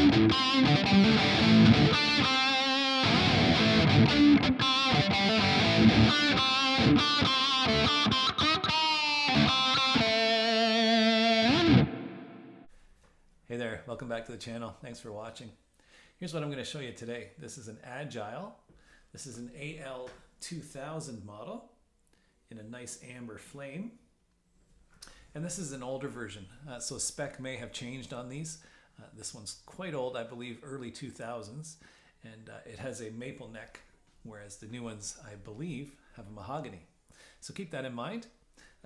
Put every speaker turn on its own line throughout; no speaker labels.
Hey there, welcome back to the channel. Thanks for watching. Here's what I'm going to show you today. This is an Agile. This is an AL2000 model in a nice amber flame. And this is an older version, so spec may have changed on these. This one's quite old, I believe early 2000s, and it has a maple neck, whereas the new ones, I believe, have a mahogany. So keep that in mind,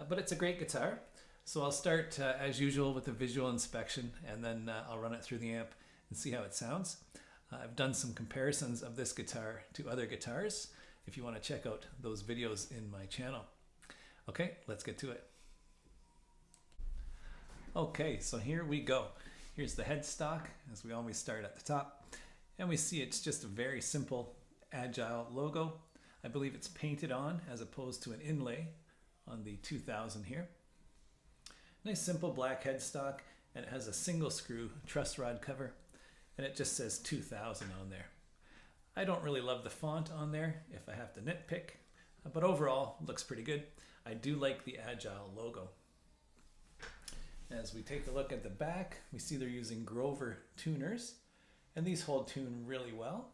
but it's a great guitar. So I'll start as usual with a visual inspection, and then I'll run it through the amp and see how it sounds. I've done some comparisons of this guitar to other guitars if you want to check out those videos in my channel. Okay, let's get to it. Okay, so here we go. Here's the headstock, as we always start at the top. And we see it's just a very simple Agile logo. I believe it's painted on as opposed to an inlay on the 2000 here. Nice simple black headstock, and it has a single screw truss rod cover, and it just says 2000 on there. I don't really love the font on there if I have to nitpick, but overall looks pretty good. I do like the Agile logo. As we take a look at the back, we see they're using Grover tuners, and these hold tune really well.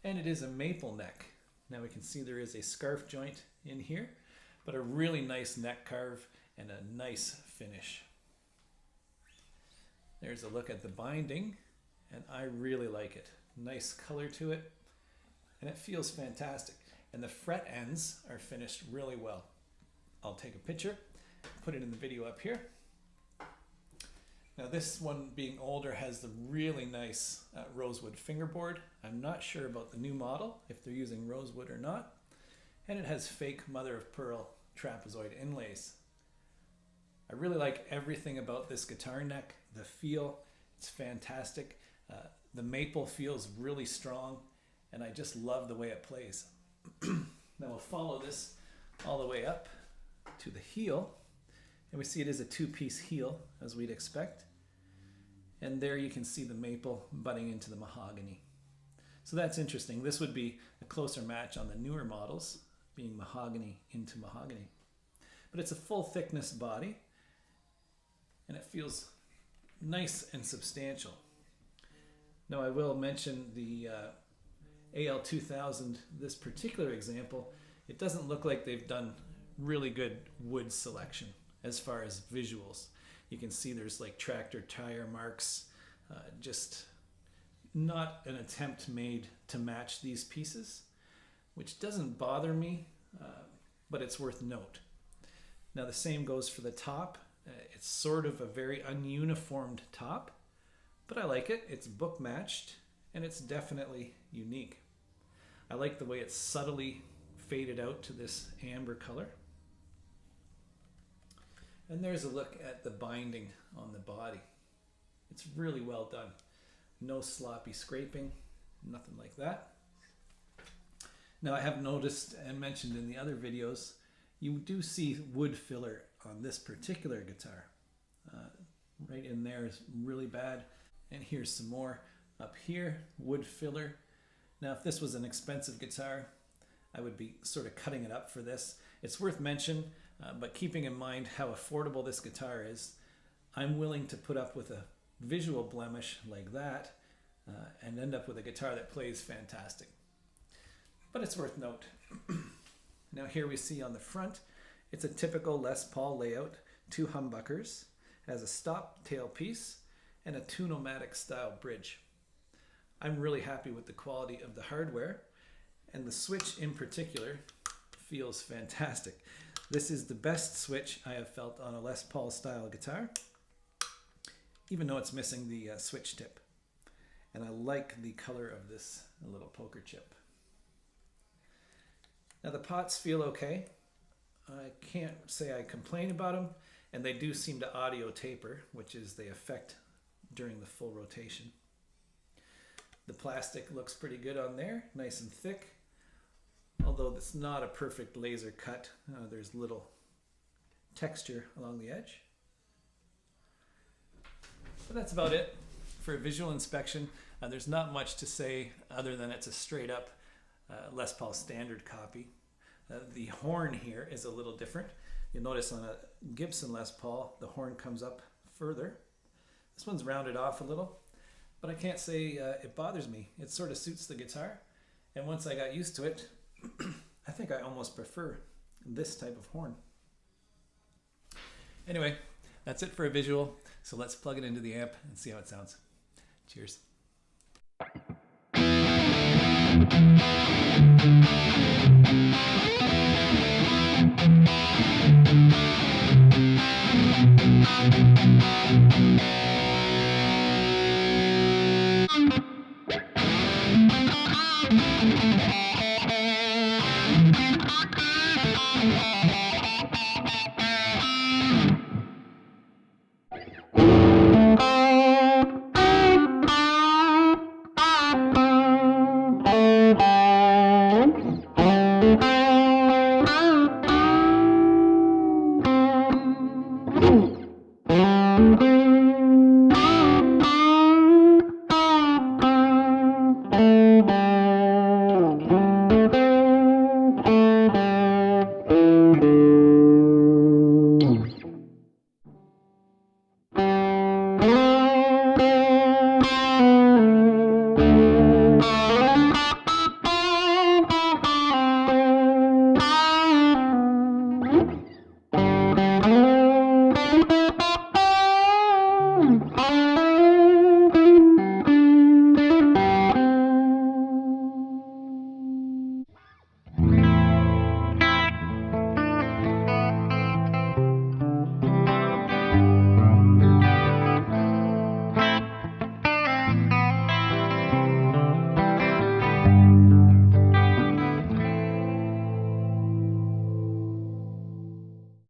And it is a maple neck. Now we can see there is a scarf joint in here, but a really nice neck carve and a nice finish. There's a look at the binding, and I really like it. Nice color to it, and it feels fantastic. And the fret ends are finished really well. I'll take a picture, put it in the video up here. Now this one, being older, has the really nice Rosewood fingerboard. I'm not sure about the new model, if they're using Rosewood or not. And it has fake mother of pearl trapezoid inlays. I really like everything about this guitar neck. The feel, it's fantastic. The maple feels really strong, and I just love the way it plays. Now we'll follow this all the way up to the heel, and we see it is a two-piece heel, as we'd expect. And there you can see the maple butting into the mahogany. So that's interesting. This would be a closer match on the newer models, being mahogany into mahogany. But it's a full thickness body, and it feels nice and substantial. Now I will mention the AL2000, this particular example, it doesn't look like they've done really good wood selection as far as visuals. You can see there's like tractor tire marks, just not an attempt made to match these pieces, which doesn't bother me, but it's worth note. Now the same goes for the top. It's sort of a very ununiformed top, but I like it. It's book matched, and it's definitely unique. I like the way it's subtly faded out to this amber color. And there's a look at the binding on the body. It's really well done. No sloppy scraping, nothing like that. Now I have noticed and mentioned in the other videos, you do see wood filler on this particular guitar. Right in there is really bad. And here's some more up here, wood filler. Now if this was an expensive guitar, I would be sort of cutting it up for this. It's worth mention, but keeping in mind how affordable this guitar is, I'm willing to put up with a visual blemish like that and end up with a guitar that plays fantastic. But it's worth note. Now here we see on the front, it's a typical Les Paul layout, 2 humbuckers, has a stop tailpiece, and a tune-o-matic style bridge. I'm really happy with the quality of the hardware, and the switch in particular feels fantastic. This is the best switch I have felt on a Les Paul style guitar, even though it's missing the switch tip. And I like the color of this little poker chip. Now the pots feel okay. I can't say I complain about them, and they do seem to audio taper, which is the effect during the full rotation. The plastic looks pretty good on there, nice and thick, although it's not a perfect laser cut. There's little texture along the edge. But that's about it. for visual inspection, there's not much to say other than it's a straight up Les Paul standard copy. The horn here is a little different. You'll notice on a Gibson Les Paul, the horn comes up further. This one's rounded off a little, but I can't say it bothers me. It sort of suits the guitar. And once I got used to it, I think I almost prefer this type of horn. Anyway, that's it for a visual. So let's plug it into the amp and see how it sounds. Cheers.